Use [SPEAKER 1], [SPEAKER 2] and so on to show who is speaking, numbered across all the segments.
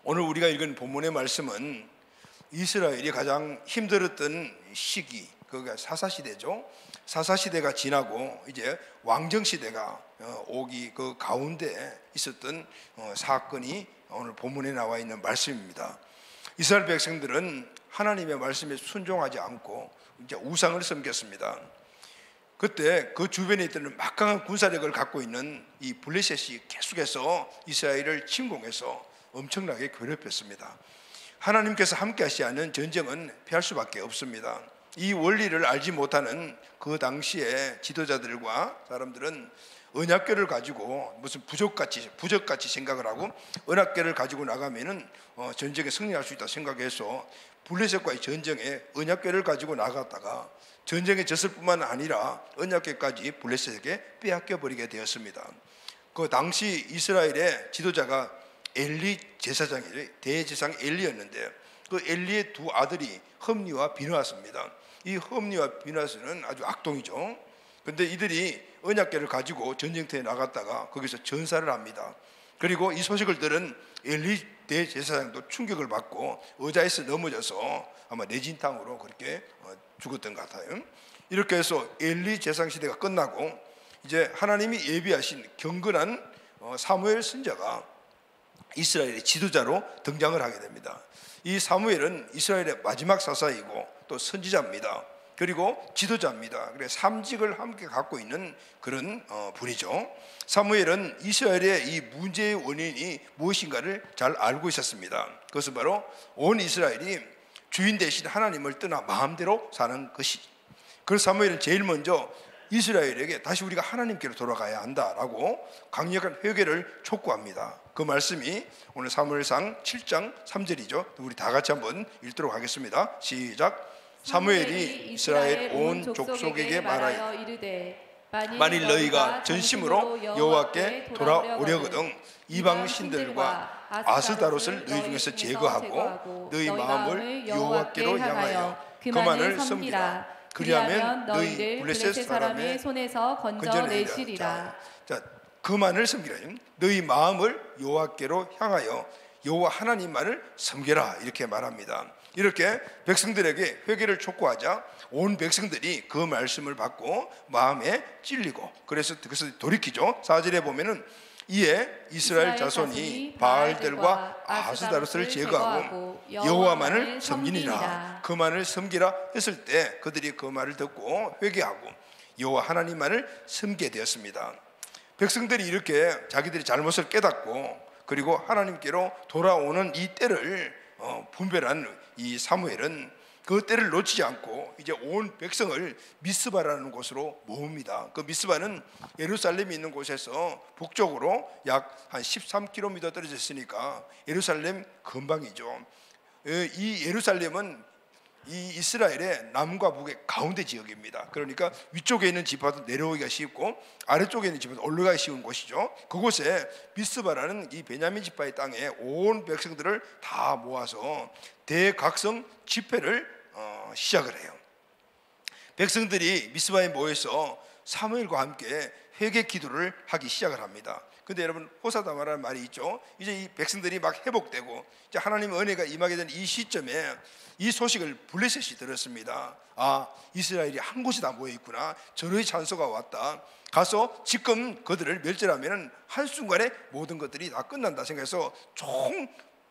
[SPEAKER 1] 오늘 우리가 읽은 본문의 말씀은 이스라엘이 가장 힘들었던 시기, 그가 사사시대죠. 사사시대가 지나고 이제 왕정시대가 오기 그 가운데 있었던 사건이 오늘 본문에 나와 있는 말씀입니다. 이스라엘 백성들은 하나님의 말씀에 순종하지 않고 이제 우상을 섬겼습니다. 그때 그 주변에 있던 막강한 군사력을 갖고 있는 이 블레셋이 계속해서 이스라엘을 침공해서 엄청나게 괴롭혔습니다. 하나님께서 함께 하시지 않은 전쟁은 피할 수밖에 없습니다. 이 원리를 알지 못하는 그 당시에 지도자들과 사람들은 언약궤를 가지고 무슨 부적같이 생각을 하고 언약궤를 가지고 나가면은 전쟁에 승리할 수 있다 생각해서 블레셋과의 전쟁에 언약궤를 가지고 나갔다가 전쟁에 졌을 뿐만 아니라 언약궤까지 블레셋에게 빼앗겨 버리게 되었습니다. 그 당시 이스라엘의 지도자가 엘리 제사장이에요. 대제사장 엘리였는데 그 엘리의 두 아들이 험리와 비느하스입니다. 이 험리와 비느하스는 아주 악동이죠. 근데 이들이 언약궤를 가지고 전쟁터에 나갔다가 거기서 전사를 합니다. 그리고 이 소식을 들은 엘리 대제사장도 충격을 받고 의자에서 넘어져서 아마 내진탕으로 그렇게 죽었던 것 같아요. 이렇게 해서 엘리 제사장 시대가 끝나고 이제 하나님이 예비하신 경건한 사무엘 선지자가 이스라엘의 지도자로 등장을 하게 됩니다. 이 사무엘은 이스라엘의 마지막 사사이고 또 선지자입니다. 그리고 지도자입니다. 그래서 삼직을 함께 갖고 있는 그런 분이죠. 사무엘은 이스라엘의 이 문제의 원인이 무엇인가를 잘 알고 있었습니다. 그것은 바로 온 이스라엘이 주인 대신 하나님을 떠나 마음대로 사는 것이. 그래서 사무엘은 제일 먼저 이스라엘에게 다시 우리가 하나님께로 돌아가야 한다라고 강력한 회개를 촉구합니다. 그 말씀이 오늘 사무엘상 7장 3절이죠. 우리 다 같이 한번 읽도록 하겠습니다. 시작. 사무엘이 이스라엘 온 족속에게 말하여 이르되 만일 너희가 전심으로 여호와께 돌아오려거든 이방 신들과 아스다롯을 너희 중에서 제거하고 너희 마음을 여호와께로 향하여 그만을 섬기라. 그리하면 너희 블레셋 사람의 손에서 건져내시리라. 자, 그만을 섬기라. 너희 마음을 여호와께로 향하여 여호와 하나님만을 섬겨라 이렇게 말합니다. 이렇게 백성들에게 회개를 촉구하자 온 백성들이 그 말씀을 받고 마음에 찔리고 그래서 그것을 돌이키죠. 4절에 보면은 이에 이스라엘 자손이 바알들과 아스다롯을 제거하고 여호와만을 섬기니라. 그만을 섬기라 했을 때 그들이 그 말을 듣고 회개하고 여호와 하나님만을 섬기게 되었습니다. 백성들이 이렇게 자기들이 잘못을 깨닫고 그리고 하나님께로 돌아오는 이 때를 분별한 이 사무엘은 그 때를 놓치지 않고 이제 온 백성을 미스바라는 곳으로 모읍니다. 그 미스바는 예루살렘이 있는 곳에서 북쪽으로 약 한 13km 떨어져 있으니까 예루살렘 근방이죠. 이 예루살렘은 이 이스라엘의 남과 북의 가운데 지역입니다. 그러니까 위쪽에 있는 지파도 내려오기가 쉽고 아래쪽에 있는 지파도 올라가기 쉬운 곳이죠. 그곳에 미스바라는 이 베냐민 지파의 땅에 온 백성들을 다 모아서 대각성 집회를 시작을 해요. 백성들이 미스바에 모여서 사무엘과 함께 회개 기도를 하기 시작을 합니다. 근데 여러분 호사다마라는 말이 있죠. 이제 이 백성들이 막 회복되고 이제 하나님의 은혜가 임하게 된 이 시점에 이 소식을 블레셋이 들었습니다. 아, 이스라엘이 한 곳에 다 모여 있구나. 전의 찬소가 왔다. 가서 지금 그들을 멸절하면 한순간에 모든 것들이 다 끝난다 생각해서 총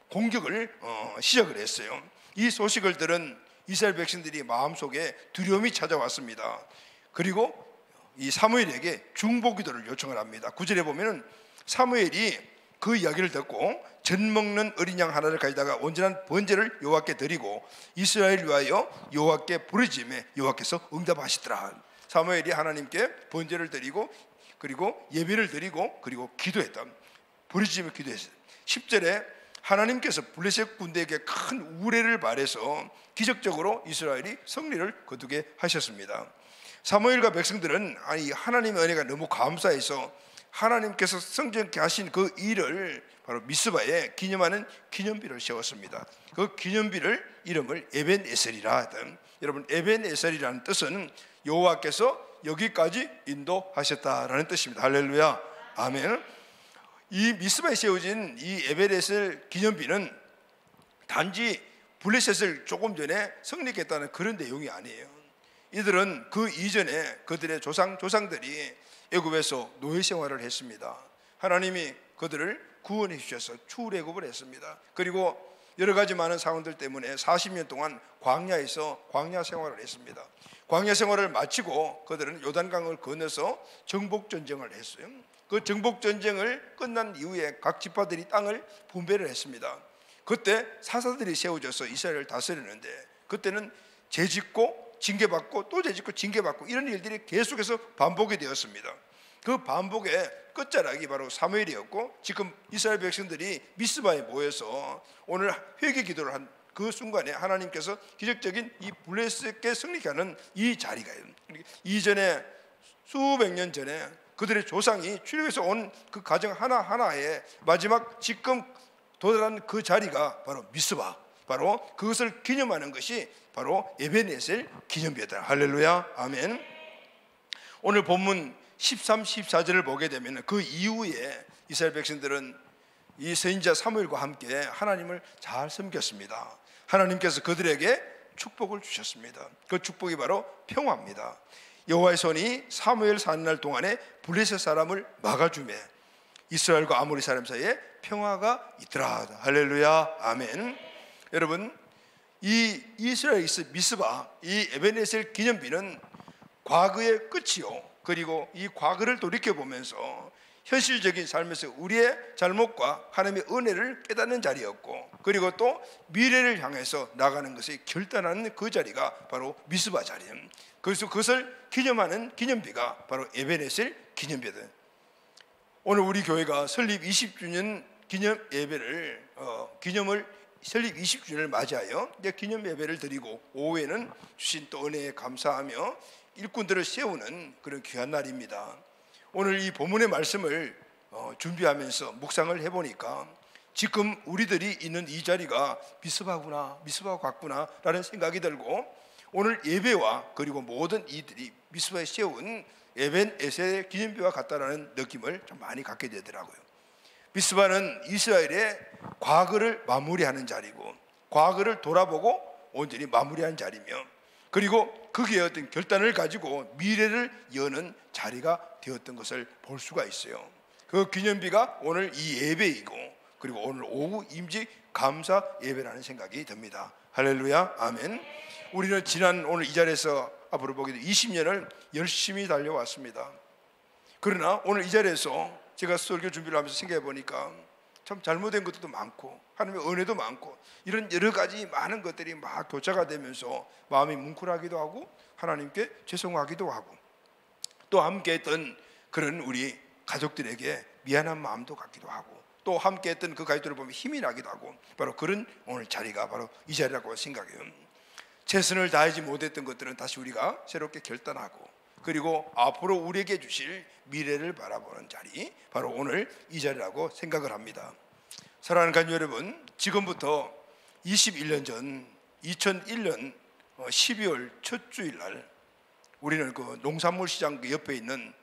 [SPEAKER 1] 공격을 시작을 했어요. 이 소식을 들은 이스라엘 백성들이 마음속에 두려움이 찾아왔습니다. 그리고 이 사무엘에게 중보기도를 요청을 합니다. 9절에 보면은 사무엘이 그 이야기를 듣고 젖 먹는 어린 양 하나를 가져다가 온전한 번제를 여호와께 드리고 이스라엘 위하여 여호와께 부르짖음에 여호와께서 응답하시더라. 사무엘이 하나님께 번제를 드리고 그리고 예배를 드리고 그리고 기도했다. 부르짖으며 기도했어요. 10절에 하나님께서 블레셋 군대에게 큰 우레를 발해서 기적적으로 이스라엘이 승리를 거두게 하셨습니다. 사무엘과 백성들은 하나님의 은혜가 너무 감사해서 하나님께서 성전케 하신 그 일을 바로 미스바에 기념하는 기념비를 세웠습니다. 그 기념비를 이름을 에벤에셀이라 하던, 여러분 에벤에셀이라는 뜻은 여호와께서 여기까지 인도하셨다라는 뜻입니다. 할렐루야, 아멘. 이 미스바에 세워진 이 에베레셀 기념비는 단지 블레셋을 조금 전에 성립했다는 그런 내용이 아니에요. 이들은 그 이전에 그들의 조상들이 애굽에서 노예 생활을 했습니다. 하나님이 그들을 구원해 주셔서 출애굽을 했습니다. 그리고 여러 가지 많은 상황들 때문에 40년 동안 광야에서 광야 생활을 했습니다. 광야 생활을 마치고 그들은 요단강을 건너서 정복 전쟁을 했어요. 그 정복 전쟁을 끝난 이후에 각 지파들이 땅을 분배를 했습니다. 그때 사사들이 세워져서 이스라엘을 다스리는데 그때는 죄짓고 징계받고 또 죄짓고 징계받고 이런 일들이 계속해서 반복이 되었습니다. 그 반복의 끝자락이 바로 사무엘이었고, 지금 이스라엘 백성들이 미스바에 모여서 오늘 회개 기도를 한 그 순간에 하나님께서 기적적인 이 블레셋께 승리하는 이 자리가 이전에 수백 년 전에 그들의 조상이 출애굽에서 온 그 가정 하나하나에 마지막 지금 도달한 그 자리가 바로 미스바, 바로 그것을 기념하는 것이 바로 에베네셀 기념비였다. 할렐루야, 아멘. 오늘 본문 13, 14절을 보게 되면 그 이후에 이스라엘 백성들은 이 선지자 사무엘과 함께 하나님을 잘 섬겼습니다. 하나님께서 그들에게 축복을 주셨습니다. 그 축복이 바로 평화입니다. 여호와의 손이 사무엘 사는 날 동안에 블레셋 사람을 막아주매 이스라엘과 아모리 사람 사이에 평화가 있더라. 할렐루야, 아멘. 여러분, 이 이스라엘 미스바, 이 에베네셀 기념비는 과거의 끝이요, 그리고 이 과거를 돌이켜보면서 현실적인 삶에서 우리의 잘못과 하나님의 은혜를 깨닫는 자리였고, 그리고 또 미래를 향해서 나가는 것을 결단하는 그 자리가 바로 미스바 자리예요. 그래서 그것을 기념하는 기념비가 바로 에베네셀 기념비다. 오늘 우리 교회가 설립 20주년 기념 예배를 설립 20주년을 맞이하여 이제 기념 예배를 드리고, 오후에는 주신 또 은혜에 감사하며 일꾼들을 세우는 그런 귀한 날입니다. 오늘 이 본문의 말씀을 준비하면서 묵상을 해보니까 지금 우리들이 있는 이 자리가 미스바구나, 미스바 같구나 라는 생각이 들고, 오늘 예배와 그리고 모든 이들이 미스바에 세운 에벤에셀 기념비와 같다라는 느낌을 좀 많이 갖게 되더라고요. 미스바는 이스라엘의 과거를 마무리하는 자리고, 과거를 돌아보고 온전히 마무리한 자리며, 그리고 거기에 어떤 결단을 가지고 미래를 여는 자리가 되었던 것을 볼 수가 있어요. 그 기념비가 오늘 이 예배이고, 그리고 오늘 오후 임직 감사 예배라는 생각이 듭니다. 할렐루야, 아멘. 우리는 지난 오늘 이 자리에서 앞으로 보게 돼 20년을 열심히 달려왔습니다. 그러나 오늘 이 자리에서 제가 설교 준비를 하면서 생각해 보니까 참 잘못된 것들도 많고 하나님의 은혜도 많고 이런 여러 가지 많은 것들이 막 교차가 되면서 마음이 뭉클하기도 하고 하나님께 죄송하기도 하고, 또 함께 했던 그런 우리 가족들에게 미안한 마음도 갖기도 하고, 또 함께 했던 그 가족들을 보면 힘이 나기도 하고, 바로 그런 오늘 자리가 바로 이 자리라고 생각해요. 최선을 다하지 못했던 것들은 다시 우리가 새롭게 결단하고, 그리고 앞으로 우리에게 주실 미래를 바라보는 자리, 바로 오늘 이 자리라고 생각을 합니다. 사랑하는 가족 여러분, 지금부터 21년 전 2001년 12월 첫 주일날 우리는 그 농산물 시장 그 옆에 있는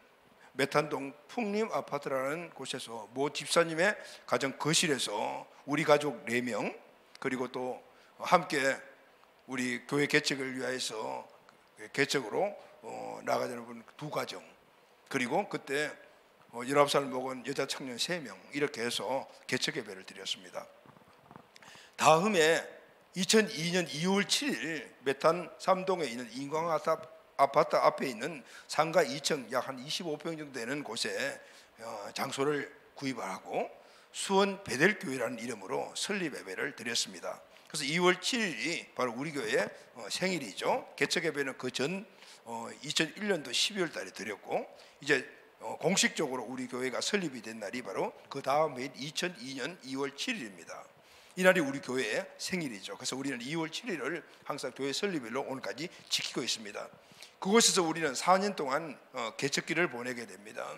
[SPEAKER 1] 메탄동 풍림 아파트라는 곳에서 모 집사님의 가정 거실에서 우리 가족 4명, 그리고 또 함께 우리 교회 개척을 위하여서 개척으로 나가자는 분 2가정, 그리고 그때 19살 먹은 여자 청년 3명, 이렇게 해서 개척 예배를 드렸습니다. 다음에 2002년 2월 7일 메탄 3동에 있는 인광 아파트 앞에 있는 상가 2층 약 한 25평 정도 되는 곳에 장소를 구입하고 수원 베델교회라는 이름으로 설립 예배를 드렸습니다. 그래서 2월 7일이 바로 우리 교회의 생일이죠. 개척 예배는 그 전 2001년도 12월 달에 드렸고, 이제 공식적으로 우리 교회가 설립이 된 날이 바로 그 다음 해인 2002년 2월 7일입니다. 이날이 우리 교회의 생일이죠. 그래서 우리는 2월 7일을 항상 교회 설립일로 오늘까지 지키고 있습니다. 그곳에서 우리는 4년 동안 개척기를 보내게 됩니다.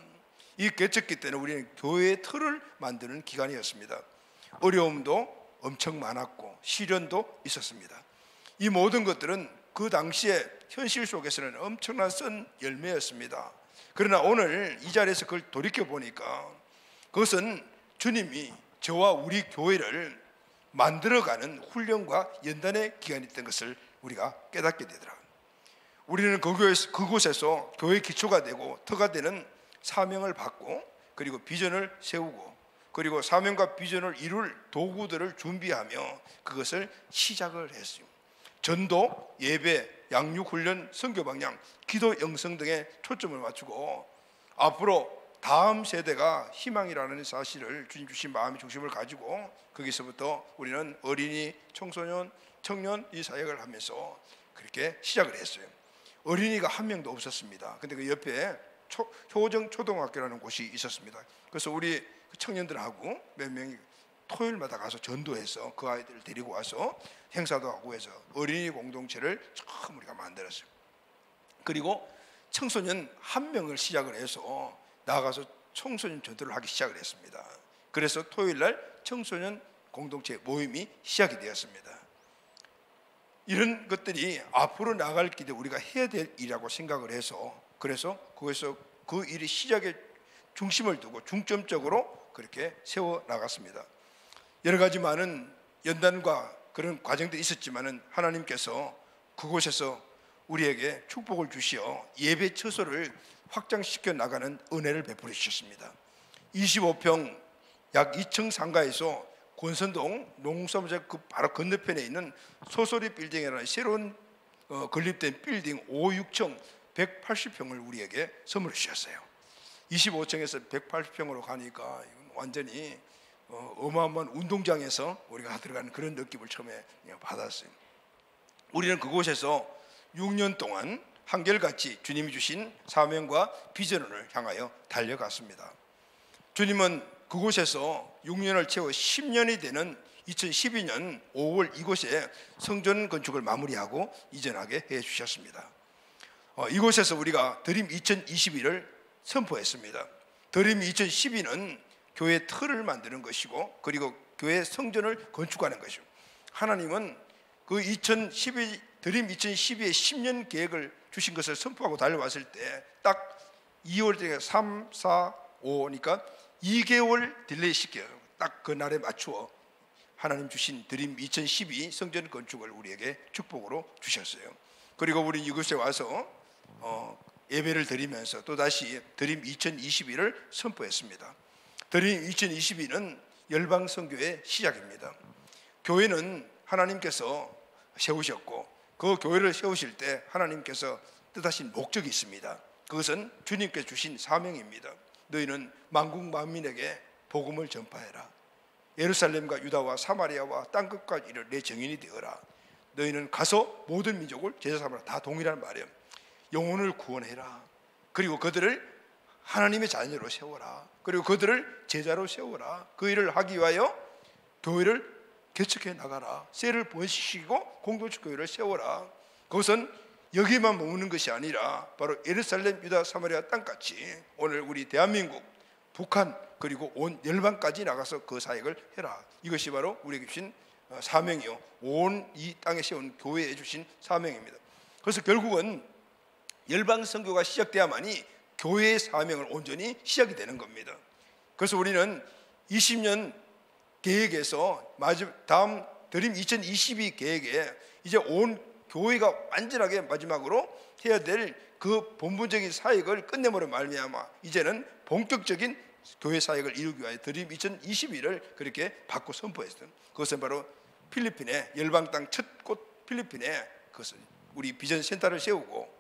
[SPEAKER 1] 이 개척기 때는 우리는 교회의 틀을 만드는 기간이었습니다. 어려움도 엄청 많았고 시련도 있었습니다. 이 모든 것들은 그 당시에 현실 속에서는 엄청난 선 열매였습니다. 그러나 오늘 이 자리에서 그걸 돌이켜 보니까 그것은 주님이 저와 우리 교회를 만들어가는 훈련과 연단의 기간이 있던 것을 우리가 깨닫게 되더라고요. 우리는 그곳에서 교회의 기초가 되고 터가 되는 사명을 받고, 그리고 비전을 세우고, 그리고 사명과 비전을 이룰 도구들을 준비하며 그것을 시작을 했어요. 전도, 예배, 양육훈련, 선교방향, 기도 영성 등에 초점을 맞추고, 앞으로 다음 세대가 희망이라는 사실을 주님 주신 마음의 중심을 가지고 거기서부터 우리는 어린이, 청소년, 청년 이 사역을 하면서 그렇게 시작을 했어요. 어린이가 한 명도 없었습니다. 근데 그 옆에 효정 초등학교라는 곳이 있었습니다. 그래서 우리 청년들하고 몇 명이 토요일마다 가서 전도해서 그 아이들을 데리고 와서 행사도 하고 해서 어린이 공동체를 처음 우리가 만들었어요. 그리고 청소년 한 명을 시작을 해서 나가서 청소년 전도를 하기 시작을 했습니다. 그래서 토요일날 청소년 공동체 모임이 시작이 되었습니다. 이런 것들이 앞으로 나갈 길에 우리가 해야 될 일이라고 생각을 해서, 그래서 거기서 그 일이 시작에 중심을 두고 중점적으로 그렇게 세워 나갔습니다. 여러 가지 많은 연단과 그런 과정들이 있었지만은 하나님께서 그곳에서 우리에게 축복을 주시어 예배 처소를 확장시켜 나가는 은혜를 베풀어 주셨습니다. 25평 약 2층 상가에서 권선동 농수사무소 그 바로 건너편에 있는 소소리 빌딩이라는 새로운 건립된 빌딩 5, 6층 180평을 우리에게 선물해 주셨어요. 25층에서 180평으로 가니까 완전히 어마어마한 운동장에서 우리가 들어가는 그런 느낌을 처음에 받았어요. 우리는 그곳에서 6년 동안 한결같이 주님이 주신 사명과 비전을 향하여 달려갔습니다. 주님은 그곳에서 6년을 채워 10년이 되는 2012년 5월 이곳에 성전 건축을 마무리하고 이전하게 해주셨습니다. 이곳에서 우리가 드림 2021을 선포했습니다. 드림 2012는 교회 틀을 만드는 것이고, 그리고 교회 성전을 건축하는 것이고, 하나님은 그 드림 2012의 10년 계획을 주신 것을 선포하고 달려왔을 때 딱 2월 때 3, 4, 5니까 2개월 딜레이 시켜요. 딱 그 날에 맞추어 하나님 주신 드림 2012 성전 건축을 우리에게 축복으로 주셨어요. 그리고 우리 이곳에 와서 예배를 드리면서 또다시 드림 2021을 선포했습니다. 드림 2022는 열방선교의 시작입니다. 교회는 하나님께서 세우셨고, 그 교회를 세우실 때 하나님께서 뜻하신 목적이 있습니다. 그것은 주님께서 주신 사명입니다. 너희는 만국 만민에게 복음을 전파해라. 예루살렘과 유다와 사마리아와 땅끝까지 이르러 내 증인이 되어라. 너희는 가서 모든 민족을 제자 삼으라. 다 동일한 말이에요. 영혼을 구원해라. 그리고 그들을 하나님의 자녀로 세워라. 그리고 그들을 제자로 세워라. 그 일을 하기 위하여 교회를 개척해 나가라. 쇠를 보시고 공동체 교회를 세워라. 그것은 여기만 머무는 것이 아니라 바로 예루살렘, 유다, 사마리아 땅같이 오늘 우리 대한민국, 북한, 그리고 온 열방까지 나가서 그 사역을 해라. 이것이 바로 우리에게 주신 사명이요, 온 이 땅에 세운 교회에 주신 사명입니다. 그래서 결국은 열방 선교가 시작돼야만이 교회의 사명을 온전히 시작이 되는 겁니다. 그래서 우리는 20년 계획에서 다음 드림 2022 계획에 이제 온 교회가 완전하게 마지막으로 해야 될 그 본분적인 사역을 끝내므로 말미암아 이제는 본격적인 교회 사역을 이루기 위하여 드림 2021을 그렇게 받고 선포했어요. 그것은 바로 필리핀의 열방 땅 첫 곳 필리핀에 그것을 우리 비전 센터를 세우고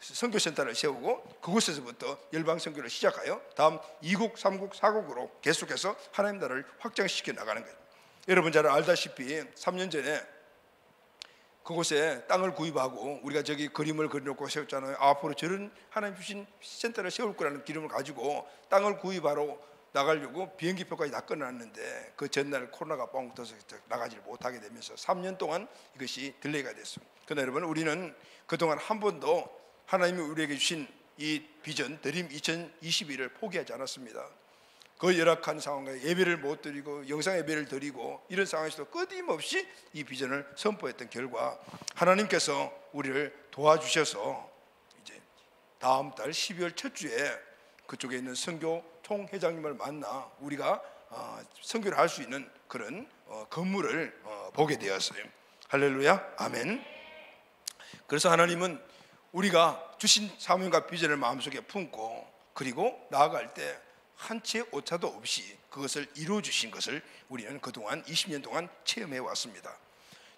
[SPEAKER 1] 선교 센터를 세우고 그곳에서부터 열방 선교를 시작하여 다음 2국, 3국, 4국으로 계속해서 하나님 나라를 확장시켜 나가는 거예요. 여러분 잘 알다시피 3년 전에 그곳에 땅을 구입하고 우리가 저기 그림을 그려놓고 세웠잖아요. 앞으로 저런 하나님 주신 센터를 세울 거라는 기름을 가지고 땅을 구입하러 나가려고 비행기표까지 다 끊어놨는데 그 전날 코로나가 뻥 터서 나가지 못하게 되면서 3년 동안 이것이 딜레이가 됐습니다. 그러나 여러분 우리는 그동안 한 번도 하나님이 우리에게 주신 이 비전 드림 2021을 포기하지 않았습니다. 그 열악한 상황에 예배를 못 드리고 영상 예배를 드리고 이런 상황에서도 끊임없이 이 비전을 선포했던 결과 하나님께서 우리를 도와주셔서 이제 다음 달 12월 첫 주에 그쪽에 있는 선교 총회장님을 만나 우리가 선교를 할 수 있는 그런 건물을 보게 되었어요. 할렐루야, 아멘. 그래서 하나님은 우리가 주신 사명과 비전을 마음속에 품고 그리고 나아갈 때 한 채의 오차도 없이 그것을 이루어 주신 것을 우리는 그동안 20년 동안 체험해 왔습니다.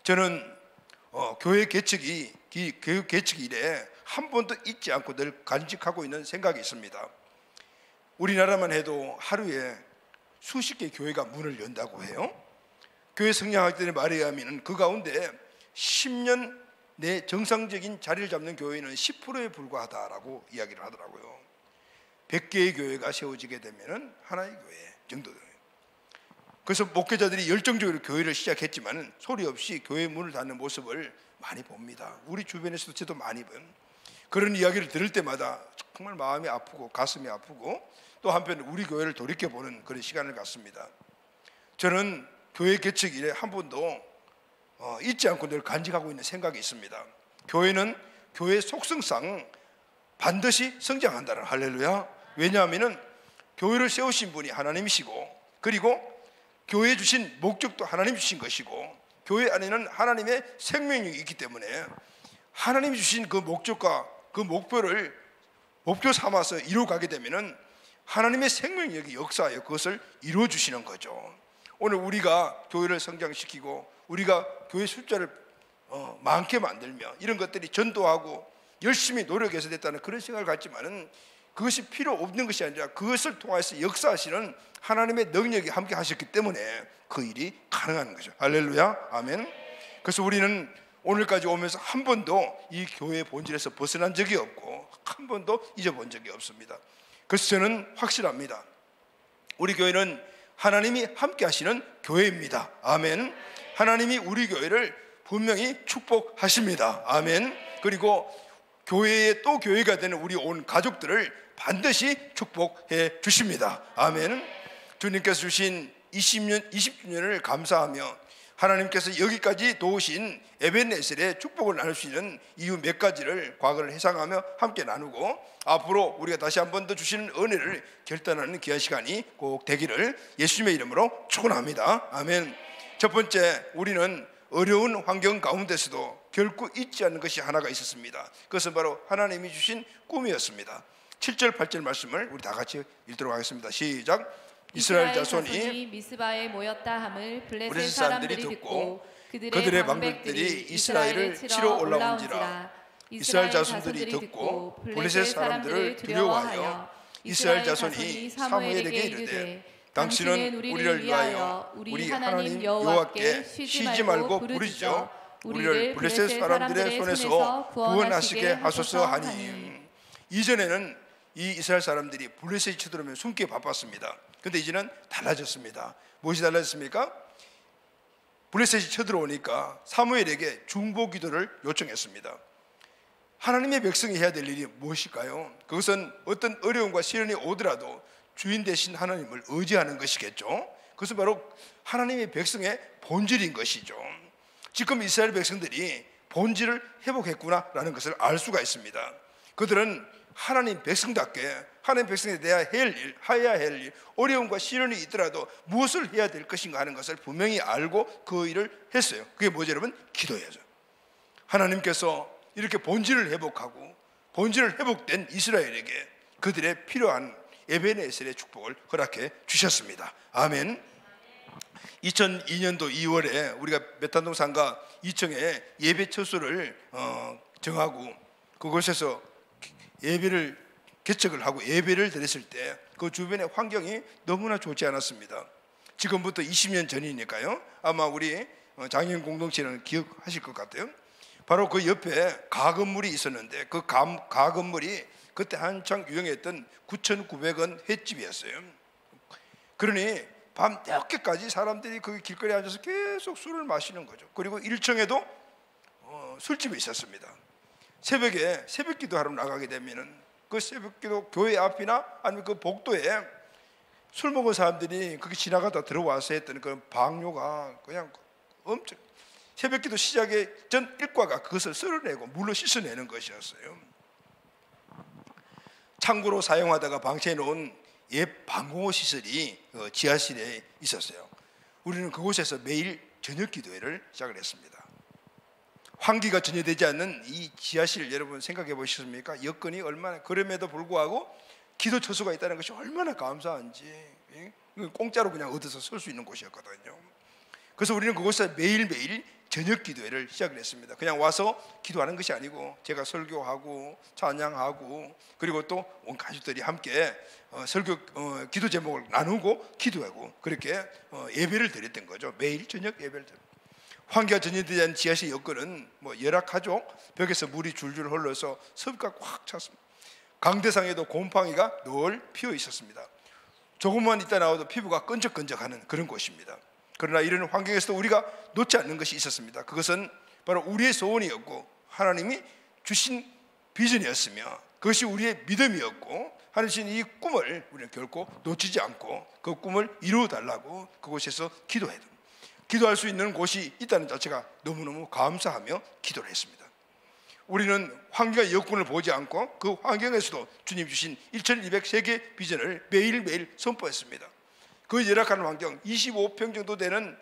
[SPEAKER 1] 저는 교회 개척이 이래 한 번도 잊지 않고 늘 간직하고 있는 생각이 있습니다. 우리나라만 해도 하루에 수십 개의 교회가 문을 연다고 해요. 교회 성장학들의 말에 의하면 그 가운데 10년 내 정상적인 자리를 잡는 교회는 10%에 불과하다라고 이야기를 하더라고요. 100개의 교회가 세워지게 되면 하나의 교회 정도 돼요. 그래서 목회자들이 열정적으로 교회를 시작했지만 소리 없이 교회 문을 닫는 모습을 많이 봅니다. 우리 주변에서도 저도 많이 본 그런 이야기를 들을 때마다 정말 마음이 아프고 가슴이 아프고 또 한편 우리 교회를 돌이켜보는 그런 시간을 갖습니다. 저는 교회 개척 이래 한 번도 잊지 않고 늘 간직하고 있는 생각이 있습니다. 교회는 교회 속성상 반드시 성장한다는, 할렐루야. 왜냐하면 교회를 세우신 분이 하나님이시고 그리고 교회에 주신 목적도 하나님 주신 것이고 교회 안에는 하나님의 생명력이 있기 때문에 하나님이 주신 그 목적과 그 목표를 목표 삼아서 이루어가게 되면 하나님의 생명력이 역사하여 그것을 이루어 주시는 거죠. 오늘 우리가 교회를 성장시키고 우리가 교회 숫자를 많게 만들며 이런 것들이 전도하고 열심히 노력해서 됐다는 그런 생각을 갖지만은 그것이 필요 없는 것이 아니라 그것을 통해서 역사하시는 하나님의 능력이 함께 하셨기 때문에 그 일이 가능한 거죠. 할렐루야, 아멘. 그래서 우리는 오늘까지 오면서 한 번도 이 교회의 본질에서 벗어난 적이 없고 한 번도 잊어본 적이 없습니다. 그래서 저는 확실합니다. 우리 교회는 하나님이 함께 하시는 교회입니다. 아멘. 하나님이 우리 교회를 분명히 축복하십니다. 아멘. 그리고 교회에 또 교회가 되는 우리 온 가족들을 반드시 축복해 주십니다. 아멘. 주님께서 주신 20주년을 감사하며 하나님께서 여기까지 도우신 에벤네셀의 축복을 나눌 수 있는 이유 몇 가지를 과거를 회상하며 함께 나누고 앞으로 우리가 다시 한 번 더 주시는 은혜를 결단하는 귀한 시간이 꼭 되기를 예수님의 이름으로 축원합니다. 아멘. 첫 번째, 우리는 어려운 환경 가운데서도 결코 잊지 않는 것이 하나가 있었습니다. 그것은 바로 하나님이 주신 꿈이었습니다. 7절 8절 말씀을 우리 다 같이 읽도록 하겠습니다. 시작. 이스라엘 자손이
[SPEAKER 2] 미스바에 모였다 함을 블레셋 사람들이 듣고
[SPEAKER 1] 그들의 방백들이 이스라엘을 치러 올라온지라. 이스라엘 자손들이 듣고 블레셋 사람들을 두려워하여 이스라엘 자손이 사무엘에게 이르되 당신은 우리를 위하여 우리 하나님 여호와께 쉬지 말고 부르짖어 우리를 블레셋 사람들의 손에서 구원하시게 하소서 하니. 이전에는 이 이스라엘 사람들이 블레셋이 쳐들어오면 숨기에 바빴습니다. 그런데 이제는 달라졌습니다. 무엇이 달라졌습니까? 블레셋이 쳐들어오니까 사무엘에게 중보 기도를 요청했습니다. 하나님의 백성이 해야 될 일이 무엇일까요? 그것은 어떤 어려움과 시련이 오더라도 주인 되신 하나님을 의지하는 것이겠죠. 그것은 바로 하나님의 백성의 본질인 것이죠. 지금 이스라엘 백성들이 본질을 회복했구나라는 것을 알 수가 있습니다. 그들은 하나님 백성답게 하나님 백성에 대해 해야 할 일, 어려움과 시련이 있더라도 무엇을 해야 될 것인가 하는 것을 분명히 알고 그 일을 했어요. 그게 뭐죠, 여러분? 기도해야죠. 하나님께서 이렇게 본질을 회복하고 본질을 회복된 이스라엘에게 그들의 필요한 에베네셀의 축복을 허락해 주셨습니다. 아멘. 2002년도 2월에 우리가 메탄동 상가 2층에 예배 처소를 정하고 그곳에서 예배를 개척을 하고 예배를 드렸을 때 그 주변의 환경이 너무나 좋지 않았습니다. 지금부터 20년 전이니까요. 아마 우리 장애인 공동체는 기억하실 것 같아요. 바로 그 옆에 가건물이 있었는데 그 가건물이 그때 한창 유행했던 9,900원 횟집이었어요. 그러니 밤 늦게까지 사람들이 그 길거리에 앉아서 계속 술을 마시는 거죠. 그리고 1층에도 술집이 있었습니다. 새벽에 새벽기도 하러 나가게 되면은 그 새벽기도 교회 앞이나 아니면 그 복도에 술 먹은 사람들이 거기 지나가다 들어와서 했던 그런 방뇨가 그냥 엄청, 새벽기도 시작의 전 일과가 그것을 썰어내고 물로 씻어내는 것이었어요. 창고로 사용하다가 방치해 놓은 옛 방공호 시설이 지하실에 있었어요. 우리는 그곳에서 매일 저녁 기도회를 시작을 했습니다. 환기가 전혀 되지 않는 이 지하실, 여러분 생각해 보셨습니까? 여건이 얼마나, 그럼에도 불구하고 기도 처소가 있다는 것이 얼마나 감사한지. 공짜로 그냥 얻어서 설 수 있는 곳이었거든요. 그래서 우리는 그곳에서 매일매일 저녁 기도회를 시작을 했습니다. 그냥 와서 기도하는 것이 아니고 제가 설교하고 찬양하고 그리고 또 온 가족들이 함께 설교 기도 제목을 나누고 기도하고 그렇게 예배를 드렸던 거죠. 매일 저녁 예배를 드립니다. 환기가 전혀 되지 않은 지하실 여건은 열악하죠. 벽에서 물이 줄줄 흘러서 습기가 꽉 찼습니다. 강대상에도 곰팡이가 늘 피어 있었습니다. 조금만 있다 나와도 피부가 끈적끈적하는 그런 곳입니다. 그러나 이런 환경에서도 우리가 놓지 않는 것이 있었습니다. 그것은 바로 우리의 소원이었고 하나님이 주신 비전이었으며 그것이 우리의 믿음이었고 하나님 이 꿈을 우리는 결코 놓치지 않고 그 꿈을 이루어달라고 그곳에서 기도해야 됩니다. 기도할 수 있는 곳이 있다는 자체가 너무너무 감사하며 기도를 했습니다. 우리는 환경의 여건을 보지 않고 그 환경에서도 주님 주신 1203개 비전을 매일매일 선포했습니다. 그 열악한 환경, 25평 정도 되는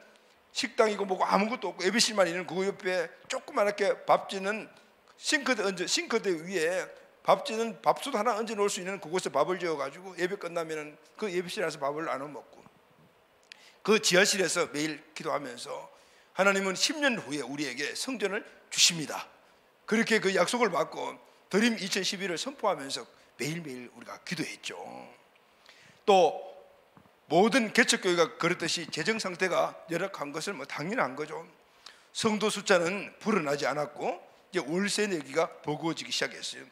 [SPEAKER 1] 식당이고 뭐고 아무것도 없고 예배실만 있는 그 옆에 조그맣게 밥 짓는 싱크대 위에 밥 짓는 밥솥 하나 얹어 놓을 수 있는 그곳에 밥을 지어가지고 예배 끝나면은 그 예배실에서 밥을 나눠 먹고 그 지하실에서 매일 기도하면서 하나님은 10년 후에 우리에게 성전을 주십니다. 그렇게 그 약속을 받고 드림 2011을 선포하면서 매일매일 우리가 기도했죠. 또 모든 개척교회가 그렇듯이 재정 상태가 열악한 것은 당연한 거죠. 성도 숫자는 불어나지 않았고 이제 월세 내기가 버거워지기 시작했어요.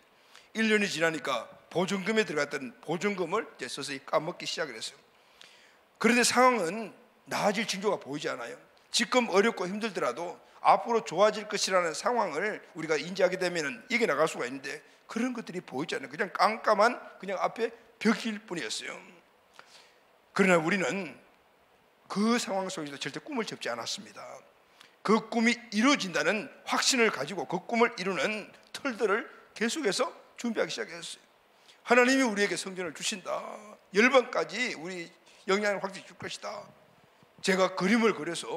[SPEAKER 1] 1년이 지나니까 보증금에 들어갔던 보증금을 이제 서서히 까먹기 시작을 했어요. 그런데 상황은 나아질 징조가 보이지 않아요. 지금 어렵고 힘들더라도 앞으로 좋아질 것이라는 상황을 우리가 인지하게 되면 이겨나갈 수가 있는데 그런 것들이 보이지 않아요. 그냥 깜깜한 그냥 앞에 벽일 뿐이었어요. 그러나 우리는 그 상황 속에서 절대 꿈을 접지 않았습니다. 그 꿈이 이루어진다는 확신을 가지고 그 꿈을 이루는 털들을 계속해서 준비하기 시작했어요. 하나님이 우리에게 성전을 주신다. 열방까지 우리 영향을 확실히 줄 것이다. 제가 그림을 그려서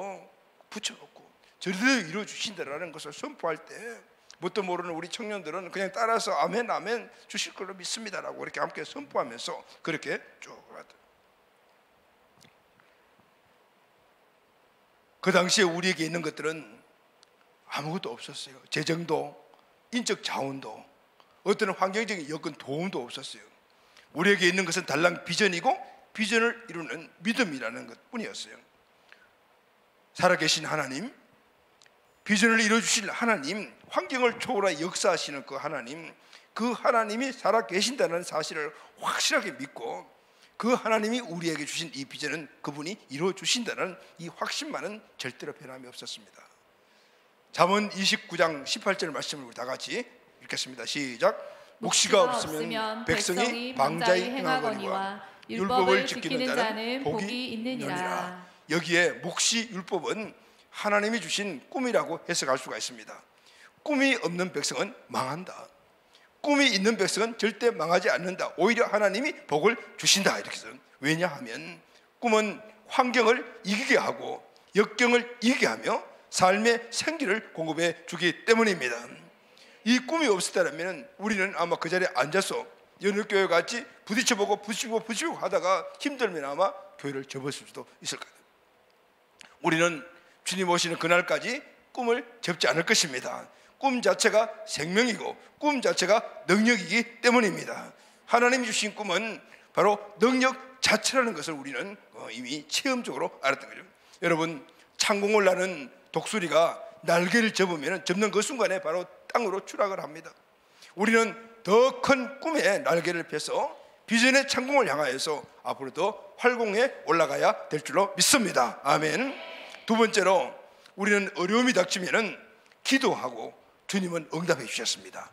[SPEAKER 1] 붙여놓고 저리대로 이루어주신다라는 것을 선포할 때 뭣도 모르는 우리 청년들은 그냥 따라서 아멘 아멘 주실 걸로 믿습니다라고 이렇게 함께 선포하면서 그렇게 쭉 하더라고요. 그 당시에 우리에게 있는 것들은 아무것도 없었어요. 재정도, 인적 자원도, 어떤 환경적인 여건 도움도 없었어요. 우리에게 있는 것은 달랑 비전이고 비전을 이루는 믿음이라는 것 뿐이었어요. 살아계신 하나님, 비전을 이루어주실 하나님, 환경을 초월해 역사하시는 그 하나님이 살아계신다는 사실을 확실하게 믿고 그 하나님이 우리에게 주신 이 비전은 그분이 이루어주신다는 이 확신만은 절대로 변함이 없었습니다. 잠언 29장 18절 말씀을 우리 다 같이 읽겠습니다. 시작. 묵시가 없으면 백성이 방자히 행하거니와 율법을 지키는 자는 복이 있느니라. 여기에 묵시 율법은 하나님이 주신 꿈이라고 해석할 수가 있습니다. 꿈이 없는 백성은 망한다. 꿈이 있는 백성은 절대 망하지 않는다. 오히려 하나님이 복을 주신다. 이렇게 해서 왜냐하면 꿈은 환경을 이기게 하고 역경을 이기게 하며 삶의 생기를 공급해 주기 때문입니다. 이 꿈이 없었다면 우리는 아마 그 자리에 앉아서 연합교회 같이 부딪혀보고 부딪히고 하다가 힘들면 아마 교회를 접었을 수도 있을 거예요. 우리는 주님 오시는 그날까지 꿈을 접지 않을 것입니다. 꿈 자체가 생명이고 꿈 자체가 능력이기 때문입니다. 하나님이 주신 꿈은 바로 능력 자체라는 것을 우리는 이미 체험적으로 알았던 거죠. 여러분, 창공을 나는 독수리가 날개를 접는 그 순간에 바로 땅으로 추락을 합니다. 우리는 더 큰 꿈의 날개를 펴서 비전의 창공을 향하여서 앞으로 더 활공에 올라가야 될 줄로 믿습니다. 아멘. 두 번째로 우리는 어려움이 닥치면은 기도하고 주님은 응답해 주셨습니다.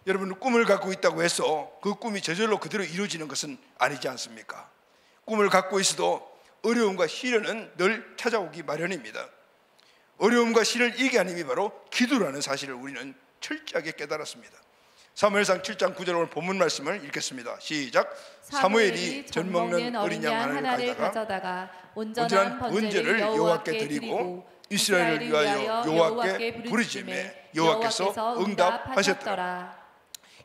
[SPEAKER 1] 여러분, 꿈을 갖고 있다고 해서 그 꿈이 저절로 그대로 이루어지는 것은 아니지 않습니까? 꿈을 갖고 있어도 어려움과 시련은 늘 찾아오기 마련입니다. 어려움과 시련을 이기게 하는 힘이 바로 기도라는 사실을 우리는 철저하게 깨달았습니다. 사무엘상 7장 9절 오늘 본문 말씀을 읽겠습니다. 시작. 사무엘이 젖 먹는 어린 양 하나를 가져다가 온전한 번제를 여호와께 드리고 이스라엘을 위하여 여호와께 부르짖음에 여호와께서 응답하셨더라.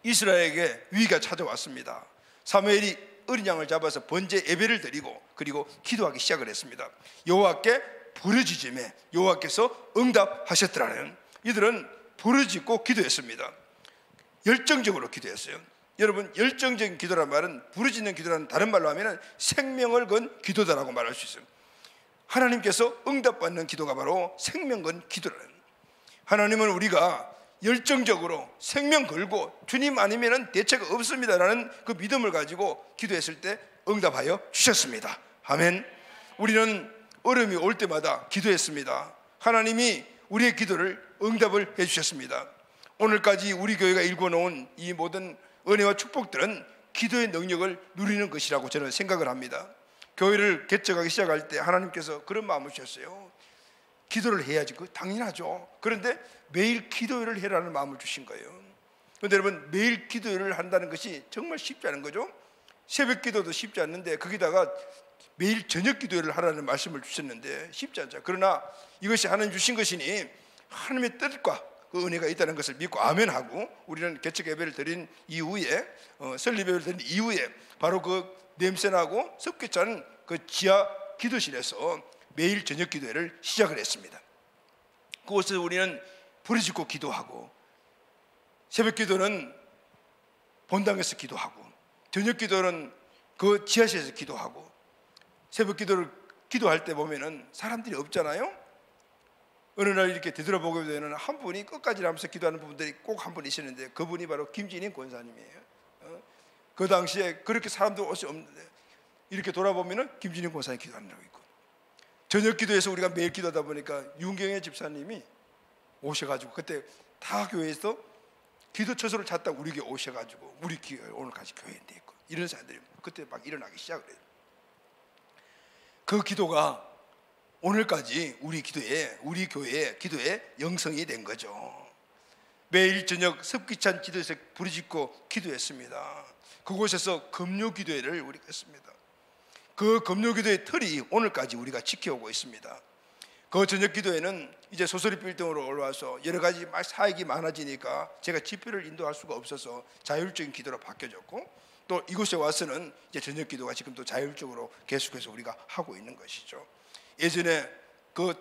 [SPEAKER 1] 이스라엘에게 위기가 찾아왔습니다. 사무엘이 어린 양을 잡아서 번제 예배를 드리고 그리고 기도하기 시작을 했습니다. 여호와께 부르짖음에 여호와께서 응답하셨더라는, 이들은 부르짖고 기도했습니다. 열정적으로 기도했어요. 여러분, 열정적인 기도란 말은, 부르짖는 기도라는 다른 말로 하면 생명을 건 기도다라고 말할 수 있어요. 하나님께서 응답받는 기도가 바로 생명 건 기도라는, 하나님은 우리가 열정적으로 생명 걸고 주님 아니면 대책 없습니다라는 그 믿음을 가지고 기도했을 때 응답하여 주셨습니다. 아멘. 우리는 어려움이 올 때마다 기도했습니다. 하나님이 우리의 기도를 응답을 해주셨습니다. 오늘까지 우리 교회가 일궈놓은 이 모든 은혜와 축복들은 기도의 능력을 누리는 것이라고 저는 생각을 합니다. 교회를 개척하기 시작할 때 하나님께서 그런 마음을 주셨어요. 기도를 해야지, 그 당연하죠. 그런데 매일 기도를 해라는 마음을 주신 거예요. 그런데 여러분, 매일 기도를 한다는 것이 정말 쉽지 않은 거죠. 새벽 기도도 쉽지 않는데 거기다가 매일 저녁 기도를 하라는 말씀을 주셨는데 쉽지 않죠. 그러나 이것이 하나님 주신 것이니 하나님의 뜻과 그 은혜가 있다는 것을 믿고 아멘하고, 우리는 개척 예배를 드린 이후에 설립 예배를 드린 이후에 바로 그 냄새나고 습기 찬 그 지하 기도실에서 매일 저녁 기도회를 시작을 했습니다. 그곳에서 우리는 부르짖고 기도하고, 새벽 기도는 본당에서 기도하고, 저녁 기도는 그 지하실에서 기도하고, 새벽 기도를 기도할 때 보면은 사람들이 없잖아요. 어느 날 이렇게 되돌아보게 되는 한 분이 끝까지 하면서 기도하는 분들이 꼭 한 분 있었는데 그분이 바로 김진인 권사님이에요. 그 당시에 그렇게 사람들 옷이 없는데 이렇게 돌아보면은 김진인 권사님 기도한다고 있고, 저녁 기도에서 우리가 매일 기도하다 보니까 윤경혜 집사님이 오셔가지고 그때 타 교회에서 기도 처소를 찾다 우리 교회 오셔가지고 우리 교회 오늘 같이 교회인데 있고, 이런 사람들이 그때 막 일어나기 시작을 해요. 그 기도가 오늘까지 우리 교회의 기도에 영성이 된 거죠. 매일 저녁 습기찬 기도에서 부르짖고 기도했습니다. 그곳에서 금요 기도회를 우리가 했습니다. 그 금요 기도의 틀이 오늘까지 우리가 지켜오고 있습니다. 그 저녁 기도회는 이제 소설이 빌딩으로 올라와서 여러 가지 사역이 많아지니까 제가 집회를 인도할 수가 없어서 자율적인 기도로 바뀌어졌고, 또 이곳에 와서는 이제 저녁 기도가 지금 또 자율적으로 계속해서 우리가 하고 있는 것이죠. 예전에 그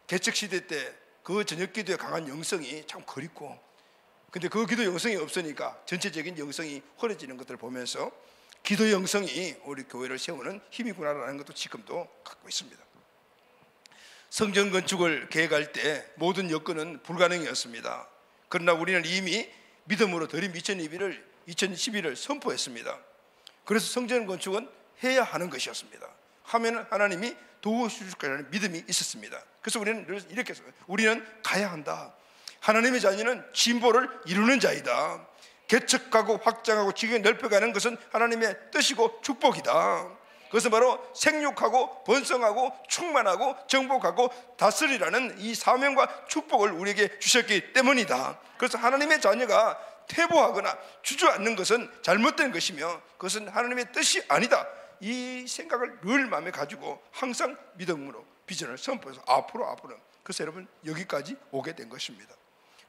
[SPEAKER 1] 개척 시대 때 그 저녁 기도의 강한 영성이 참 그립고, 근데 그 기도 영성이 없으니까 전체적인 영성이 흐려지는 것들을 보면서 기도 영성이 우리 교회를 세우는 힘이구나라는 것도 지금도 갖고 있습니다. 성전 건축을 계획할 때 모든 여건은 불가능이었습니다. 그러나 우리는 이미 믿음으로 드린 2012를 선포했습니다. 그래서 성전 건축은 해야 하는 것이었습니다. 하면 하나님이 도와주실 거라는 믿음이 있었습니다. 그래서 우리는 이렇게 했어요. 우리는 가야 한다. 하나님의 자녀는 진보를 이루는 자이다. 개척하고 확장하고 지경을 넓혀가는 것은 하나님의 뜻이고 축복이다. 그것은 바로 생육하고 번성하고 충만하고 정복하고 다스리라는 이 사명과 축복을 우리에게 주셨기 때문이다. 그래서 하나님의 자녀가 퇴보하거나 주저앉는 것은 잘못된 것이며 그것은 하나님의 뜻이 아니다. 이 생각을 늘 마음에 가지고 항상 믿음으로 비전을 선포해서 앞으로 그래서 여러분 여기까지 오게 된 것입니다.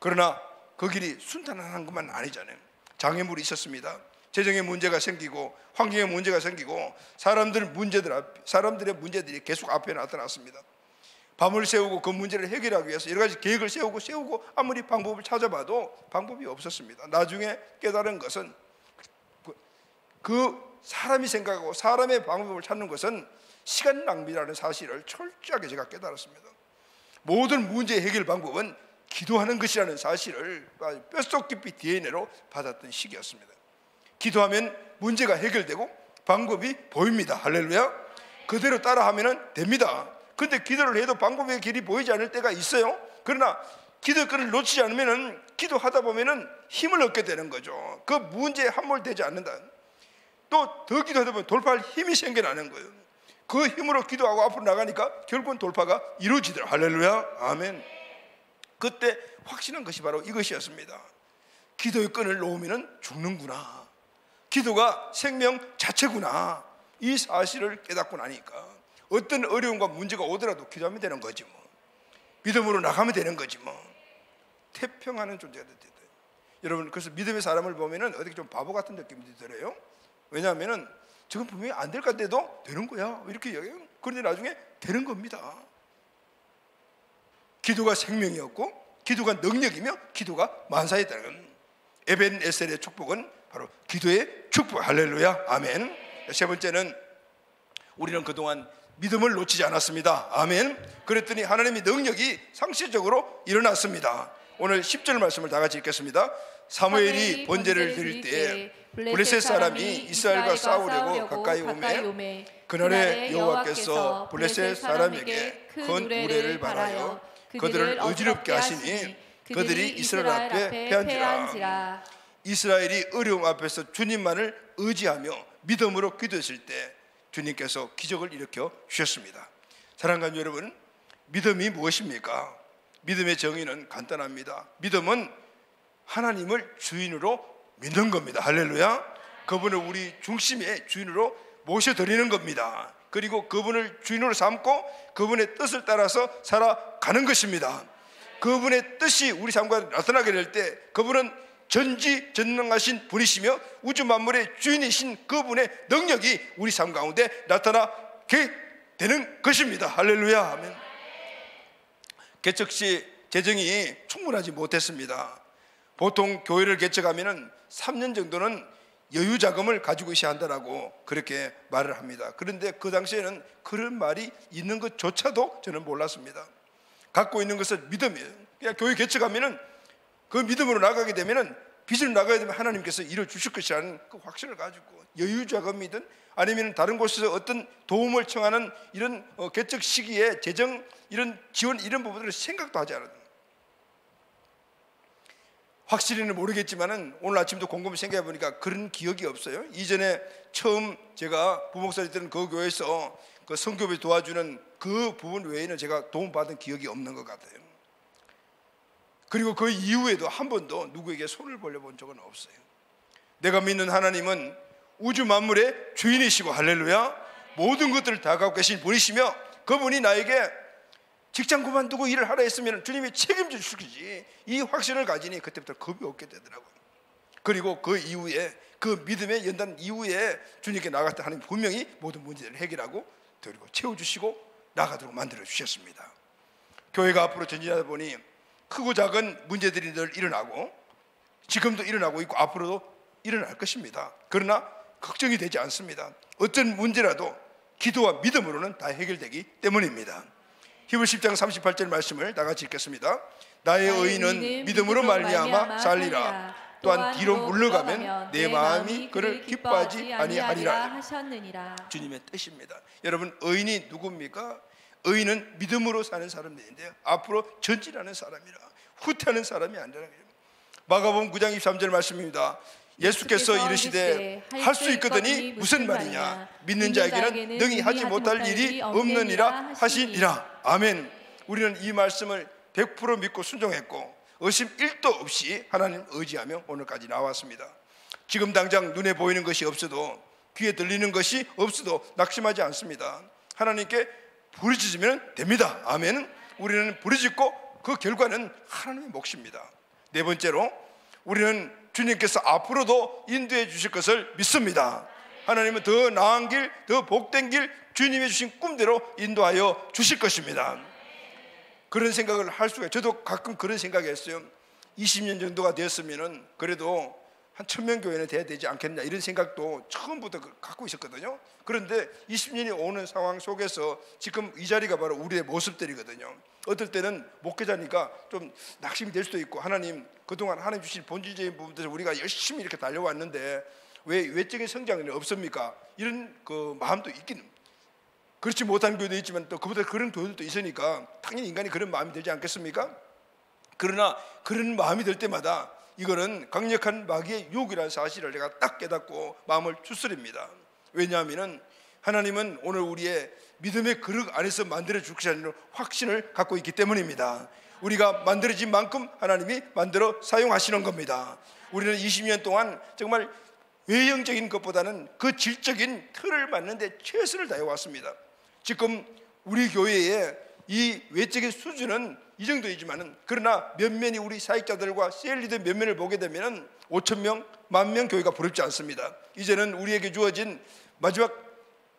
[SPEAKER 1] 그러나 그 길이 순탄한 것만 아니잖아요. 장애물이 있었습니다. 재정의 문제가 생기고 환경의 문제가 생기고 사람들의 문제들이 계속 앞에 나타났습니다. 밤을 새우고 그 문제를 해결하기 위해서 여러 가지 계획을 세우고 아무리 방법을 찾아봐도 방법이 없었습니다. 나중에 깨달은 것은 그 사람이 생각하고 사람의 방법을 찾는 것은 시간 낭비라는 사실을 철저하게 제가 깨달았습니다. 모든 문제 해결 방법은 기도하는 것이라는 사실을 뼛속 깊이 DNA로 받았던 시기였습니다. 기도하면 문제가 해결되고 방법이 보입니다. 할렐루야. 그대로 따라하면 됩니다. 그런데 기도를 해도 방법의 길이 보이지 않을 때가 있어요. 그러나 기도의 끈을 놓치지 않으면 기도하다 보면 힘을 얻게 되는 거죠. 그 문제에 함몰되지 않는다. 또 더 기도하다 보면 돌파할 힘이 생겨나는 거예요. 그 힘으로 기도하고 앞으로 나가니까 결국은 돌파가 이루어지더라. 할렐루야. 아멘. 그때 확신한 것이 바로 이것이었습니다. 기도의 끈을 놓으면 죽는구나. 기도가 생명 자체구나. 이 사실을 깨닫고 나니까 어떤 어려움과 문제가 오더라도 기도하면 되는 거지 뭐. 믿음으로 나가면 되는 거지 뭐. 태평하는 존재가 되다. 여러분, 그래서 믿음의 사람을 보면은 어떻게 좀 바보 같은 느낌이 들어요. 왜냐하면은 지금 분명히 안 될 것 같아도 되는 거야 이렇게 얘기해요. 그런데 나중에 되는 겁니다. 기도가 생명이었고 기도가 능력이며 기도가 만사였다는 건 에벤에셀의 축복은 바로 기도의 축복. 할렐루야, 아멘. 세 번째는 우리는 그동안 믿음을 놓치지 않았습니다. 아멘. 그랬더니 하나님의 능력이 상시적으로 일어났습니다. 오늘 10절 말씀을 다 같이 읽겠습니다. 사무엘이 번제를 드릴 때에 블레셋 사람이 이스라엘과 싸우려고 가까이 오매 그날에 여호와께서 블레셋 사람에게 큰 우레를 발하여 그들을 어지럽게 하시니 그들이 이스라엘 앞에 패한지라. 이스라엘이 어려움 앞에서 주님만을 의지하며 믿음으로 기도했을 때 주님께서 기적을 일으켜 주셨습니다. 사랑하는 여러분, 믿음이 무엇입니까? 믿음의 정의는 간단합니다. 믿음은 하나님을 주인으로 믿는 겁니다. 할렐루야. 그분을 우리 중심의 주인으로 모셔드리는 겁니다. 그리고 그분을 주인으로 삼고 그분의 뜻을 따라서 살아가는 것입니다. 그분의 뜻이 우리 삶과 나타나게 될 때 그분은 전지전능하신 분이시며 우주 만물의 주인이신 그분의 능력이 우리 삶 가운데 나타나게 되는 것입니다. 할렐루야. 아멘. 개척 시 재정이 충분하지 못했습니다. 보통 교회를 개척하면 3년 정도는 여유 자금을 가지고 있어야 한다라고 그렇게 말을 합니다. 그런데 그 당시에는 그런 말이 있는 것조차도 저는 몰랐습니다. 갖고 있는 것은 믿음이에요. 그냥 교회 개척하면은 그 믿음으로 나가게 되면은 빚을 나가야 되면 하나님께서 이뤄 주실 것이라는 그 확신을 가지고 여유 자금이든 아니면 다른 곳에서 어떤 도움을 청하는 이런 개척 시기에 재정 이런 지원 이런 부분들을 생각도 하지 않아요. 확실히는 모르겠지만은 오늘 아침도 곰곰이 생각해 보니까 그런 기억이 없어요. 이전에 처음 제가 부목사를 했던 그 교회에서 그 선교비 도와주는 그 부분 외에는 제가 도움받은 기억이 없는 것 같아요. 그리고 그 이후에도 한 번도 누구에게 손을 벌려본 적은 없어요. 내가 믿는 하나님은 우주 만물의 주인이시고 할렐루야 모든 것들을 다 갖고 계신 분이시며 그분이 나에게 직장 그만두고 일을 하라 했으면 주님이 책임져 주시지 이 확신을 가지니 그때부터 겁이 없게 되더라고요. 그리고 그 이후에 그 믿음의 연단 이후에 주님께 나갈 때 하나님 분명히 모든 문제를 해결하고 그리고 채워주시고 나가도록 만들어 주셨습니다. 교회가 앞으로 전진하다 보니 크고 작은 문제들이 늘 일어나고 지금도 일어나고 있고 앞으로도 일어날 것입니다. 그러나 걱정이 되지 않습니다. 어떤 문제라도 기도와 믿음으로는 다 해결되기 때문입니다. 히브리서 10장 38절 말씀을 다 같이 읽겠습니다. 나의 의인은 믿음으로 말미암아 살리라. 또한 뒤로 물러가면 내 마음이 그를 기뻐하지 아니하리라 하셨느니라. 주님의 뜻입니다. 여러분, 의인이 누굽니까? 의인은 믿음으로 사는 사람들인데요, 앞으로 전진하는 사람이라 후퇴하는 사람이 아니라. 마가복음 9장 23절 말씀입니다. 예수께서 이르시되 할 수 있거든이 무슨 말이냐 믿는 자에게는 능히 하지 못할 일이 없느니라 하시니라. 아멘. 우리는 이 말씀을 100% 믿고 순종했고 의심 1도 없이 하나님 의지하며 오늘까지 나왔습니다. 지금 당장 눈에 보이는 것이 없어도 귀에 들리는 것이 없어도 낙심하지 않습니다. 하나님께 부르짖으면 됩니다. 아멘. 우리는 부르짖고 그 결과는 하나님의 몫입니다. 네 번째로 우리는 주님께서 앞으로도 인도해 주실 것을 믿습니다. 하나님은 더 나은 길, 더 복된 길, 주님이 주신 꿈대로 인도하여 주실 것입니다. 그런 생각을 할 수가 있어요. 저도 가끔 그런 생각이 했어요. 20년 정도가 되었으면 그래도 한 1000명 교회는 돼야 되지 않겠냐 이런 생각도 처음부터 갖고 있었거든요. 그런데 20년이 오는 상황 속에서 지금 이 자리가 바로 우리의 모습들이거든요. 어떨 때는 목회자니까 좀 낙심이 될 수도 있고, 하나님 그동안 하나님 주신 본질적인 부분에서 우리가 열심히 이렇게 달려왔는데 왜 외적인 성장이 없습니까? 이런 그 마음도 있긴, 그렇지 못한 교회도 있지만 또 그보다 그런 교회들도 있으니까 당연히 인간이 그런 마음이 들지 않겠습니까? 그러나 그런 마음이 들 때마다 이거는 강력한 마귀의 유혹이라는 사실을 내가 딱 깨닫고 마음을 추스립니다. 왜냐하면 하나님은 오늘 우리의 믿음의 그릇 안에서 만들어 줄 것이라는 확신을 갖고 있기 때문입니다. 우리가 만들어진 만큼 하나님이 만들어 사용하시는 겁니다. 우리는 20년 동안 정말 외형적인 것보다는 그 질적인 틀을 맞는데 최선을 다해왔습니다. 지금 우리 교회의 이 외적인 수준은 이 정도이지만은, 그러나 면면이 우리 사역자들과 셀리더 면면을 보게 되면 5,000명, 10,000명 교회가 부럽지 않습니다. 이제는 우리에게 주어진 마지막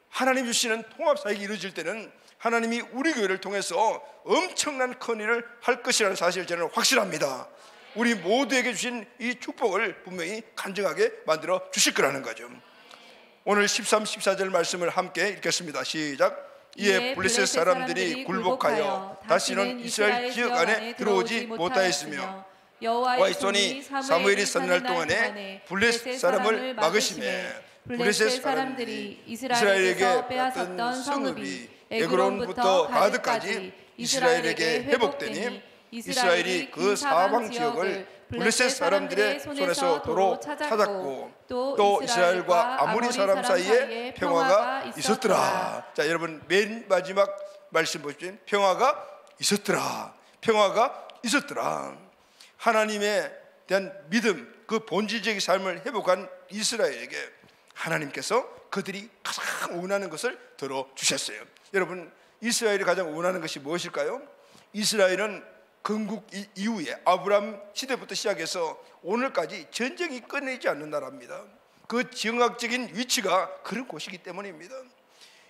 [SPEAKER 1] 하나님 주시는 통합 사역이 이루어질 때는 하나님이 우리 교회를 통해서 엄청난 큰 일을 할 것이라는 사실을 저는 확신합니다. 우리 모두에게 주신 이 축복을 분명히 간증하게 만들어 주실 거라는 거죠. 오늘 13, 14절 말씀을 함께 읽겠습니다. 시작. 이에 블레셋 사람들이 굴복하여 다시는 이스라엘 지역 안에 들어오지 못하였으며 여호와의 손이 사무엘이 선날 동안에 블레셋 사람을 막으시매 블레셋 사람들이 이스라엘에게 빼앗았던 성읍이 에그론부터 가드까지 이스라엘에게 회복되니 이스라엘이 그 사방 지역을 블레셋 사람들의 손에서 도로 찾았고 또 이스라엘과 아모리 사람 사이에 평화가 있었더라. 자, 여러분 맨 마지막 말씀 보시죠. 평화가 있었더라. 평화가 있었더라. 하나님에 대한 믿음, 그 본질적인 삶을 회복한 이스라엘에게 하나님께서 그들이 가장 원하는 것을 들어주셨어요. 여러분, 이스라엘이 가장 원하는 것이 무엇일까요? 이스라엘은 건국 이후에 아브라함 시대부터 시작해서 오늘까지 전쟁이 끊이지 않는 나라입니다. 그 지형학적인 위치가 그런 곳이기 때문입니다.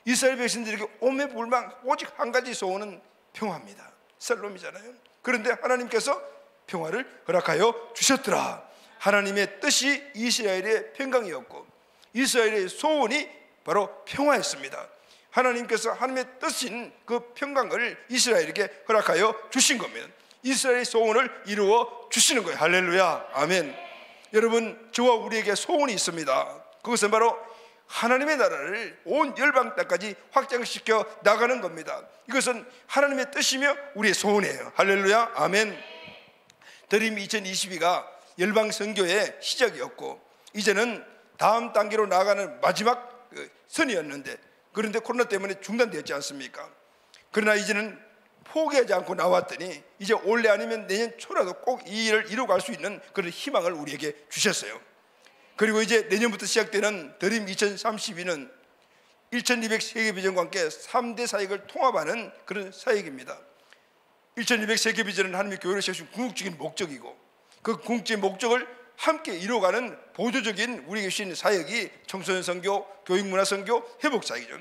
[SPEAKER 1] 이스라엘 백성들에게 오매불망 오직 한 가지 소원은 평화입니다. 샬롬이잖아요. 그런데 하나님께서 평화를 허락하여 주셨더라. 하나님의 뜻이 이스라엘의 평강이었고 이스라엘의 소원이 바로 평화였습니다. 하나님께서 하나님의 뜻인 그 평강을 이스라엘에게 허락하여 주신 겁니다. 이스라엘의 소원을 이루어 주시는 거예요. 할렐루야, 아멘. 여러분, 저와 우리에게 소원이 있습니다. 그것은 바로 하나님의 나라를 온 열방 땅까지 확장시켜 나가는 겁니다. 이것은 하나님의 뜻이며 우리의 소원이에요. 할렐루야, 아멘. 드림 2022가 열방 선교의 시작이었고 이제는 다음 단계로 나아가는 마지막 선이었는데, 그런데 코로나 때문에 중단되었지 않습니까? 그러나 이제는 포기하지 않고 나왔더니 이제 올해 아니면 내년 초라도 꼭 이 일을 이루어갈 수 있는 그런 희망을 우리에게 주셨어요. 그리고 이제 내년부터 시작되는 드림 2032는 1200 세계비전과 함께 3대 사역을 통합하는 그런 사역입니다. 1200 세계비전은 하나님의 교회를 세우신 궁극적인 목적이고 그 궁극적인 목적을 함께 이루어가는 보조적인 우리에게 주신 사역이 청소년 선교, 교육문화 선교, 회복 사역이죠.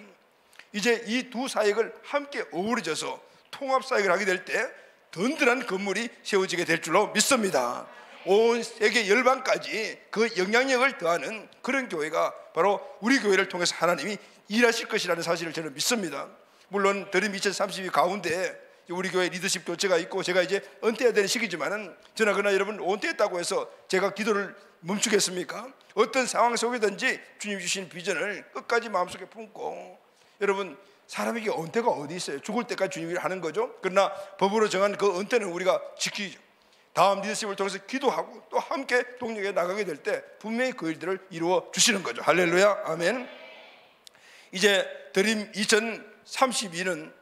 [SPEAKER 1] 이제 이 두 사역을 함께 어우러져서 통합 사역을 하게 될 때 든든한 건물이 세워지게 될 줄로 믿습니다. 온 세계 열방까지 그 영향력을 더하는 그런 교회가 바로 우리 교회를 통해서 하나님이 일하실 것이라는 사실을 저는 믿습니다. 물론 드림 2032 가운데 우리 교회 리더십 교체가 있고 제가 이제 은퇴해야 되는 시기지만은 저나 그러나 여러분 은퇴했다고 해서 제가 기도를 멈추겠습니까? 어떤 상황 속에든지 주님 주신 비전을 끝까지 마음속에 품고, 여러분 사람에게 은퇴가 어디 있어요? 죽을 때까지 주님이 하는 거죠. 그러나 법으로 정한 그 은퇴는 우리가 지키죠. 다음 리더십을 통해서 기도하고 또 함께 동력에 나가게 될 때 분명히 그 일들을 이루어 주시는 거죠. 할렐루야, 아멘. 이제 드림 2032는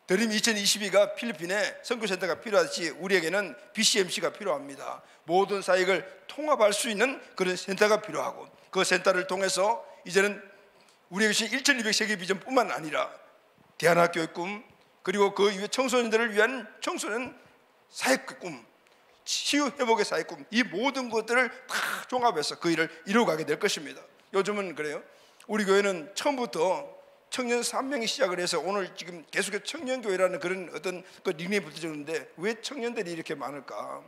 [SPEAKER 1] 드림 2022가 필리핀에 선교센터가 필요하듯이 우리에게는 BCMC가 필요합니다. 모든 사역을 통합할 수 있는 그런 센터가 필요하고 그 센터를 통해서 이제는 우리에게 주신 1200 세계 비전뿐만 아니라 대안학교의 꿈, 그리고 그 이후에 청소년들을 위한 청소년 사역의 꿈, 치유 회복의 사역의 꿈, 이 모든 것들을 다 종합해서 그 일을 이루어가게 될 것입니다. 요즘은 그래요. 우리 교회는 처음부터 청년 3명이 시작을 해서 오늘 지금 계속해서 청년교회라는 그런 어떤 그 닉네임이 붙여졌는데 왜 청년들이 이렇게 많을까?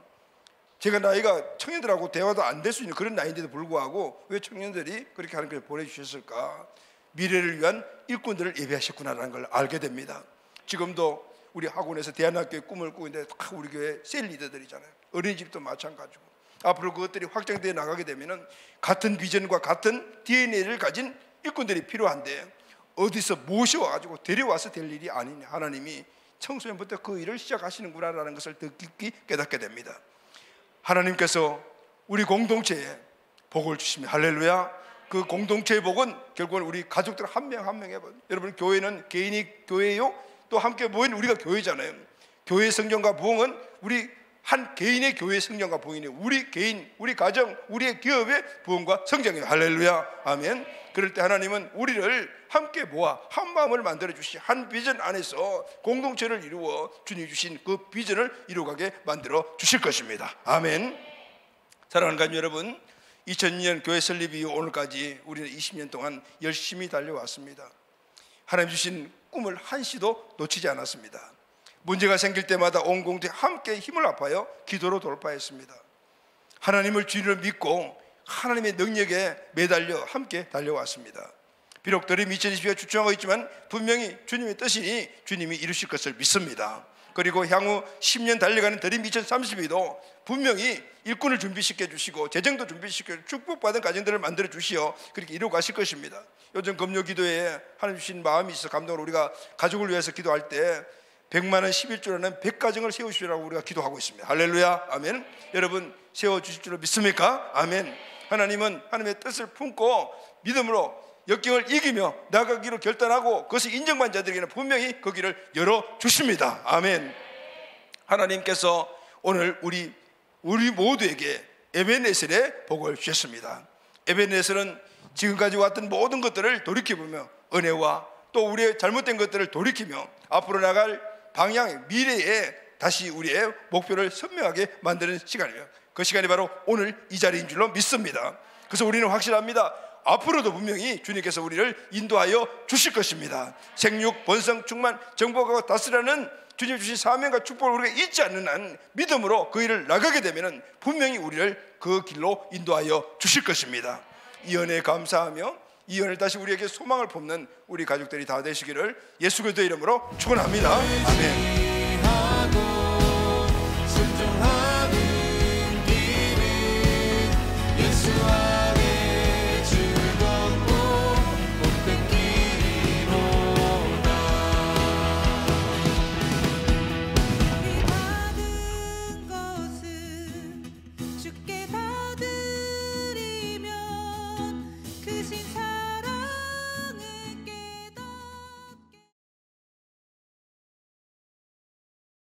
[SPEAKER 1] 제가 나이가 청년들하고 대화도 안 될 수 있는 그런 나이인데도 불구하고 왜 청년들이 그렇게 하는 걸 보내주셨을까? 미래를 위한 일꾼들을 예배하셨구나라는 걸 알게 됩니다. 지금도 우리 학원에서 대안학교의 꿈을 꾸고 있는데 다 우리 교회 셀 리더들이잖아요. 어린이집도 마찬가지고 앞으로 그것들이 확장되어 나가게 되면 같은 비전과 같은 DNA를 가진 일꾼들이 필요한데 어디서 모셔와가지고 데려와서 될 일이 아니냐. 하나님이 청소년부터 그 일을 시작하시는구나라는 것을 더 깊이 깨닫게 됩니다. 하나님께서 우리 공동체에 복을 주시며 할렐루야, 그 공동체의 복은 결국은 우리 가족들 한 명 한 명에, 여러분 교회는 개인이 교회요, 또 함께 모인 우리가 교회잖아요. 교회 성령과 부흥은 우리 한 개인의 교회 성령과 부흥이니 우리 개인, 우리 가정, 우리의 기업의 부흥과 성장이에요. 할렐루야, 아멘. 그럴 때 하나님은 우리를 함께 모아 한 마음을 만들어 주시, 한 비전 안에서 공동체를 이루어 주님이 주신 그 비전을 이루어가게 만들어 주실 것입니다. 아멘. 사랑하는 가족 여러분, 2002년 교회 설립 이후 오늘까지 우리는 20년 동안 열심히 달려왔습니다. 하나님 주신 꿈을 한시도 놓치지 않았습니다. 문제가 생길 때마다 온 공동체 함께 힘을 합하여 기도로 돌파했습니다. 하나님을 주인을 믿고 하나님의 능력에 매달려 함께 달려왔습니다. 비록 드림 2020가 주춤하고 있지만 분명히 주님의 뜻이니 주님이 이루실 것을 믿습니다. 그리고 향후 10년 달려가는 드림 2030에도 분명히 일꾼을 준비시켜 주시고 재정도 준비시켜 축복받은 가정들을 만들어 주시어 그렇게 이루어 가실 것입니다. 요즘 금요 기도에 하나님 주신 마음이 있어 감동으로 우리가 가족을 위해서 기도할 때 100만 원 11조라는 100가정을 세우시라고 우리가 기도하고 있습니다. 할렐루야, 아멘. 여러분 세워주실 줄로 믿습니까? 아멘. 하나님은 하나님의 뜻을 품고 믿음으로 역경을 이기며 나가기로 결단하고 그것을 인정받은 자들에게는 분명히 그 길을 열어주십니다. 아멘. 하나님께서 오늘 우리 모두에게 에베네셀의 복을 주셨습니다. 에베네셀은 지금까지 왔던 모든 것들을 돌이켜보며 은혜와 또 우리의 잘못된 것들을 돌이키며 앞으로 나갈 방향, 미래에 다시 우리의 목표를 선명하게 만드는 시간이에요. 그 시간이 바로 오늘 이 자리인 줄로 믿습니다. 그래서 우리는 확실합니다. 앞으로도 분명히 주님께서 우리를 인도하여 주실 것입니다. 생육, 번성, 충만, 정복하고 다스리라는 주님 주신 사명과 축복을 우리가 잊지 않는 한 믿음으로 그 일을 나가게 되면 분명히 우리를 그 길로 인도하여 주실 것입니다. 이 은혜에 감사하며 이 은혜를 다시 우리에게 소망을 품는 우리 가족들이 다 되시기를 예수 그리스도의 이름으로 축원합니다. 아멘.
[SPEAKER 3] 주께 받으리면 그 신사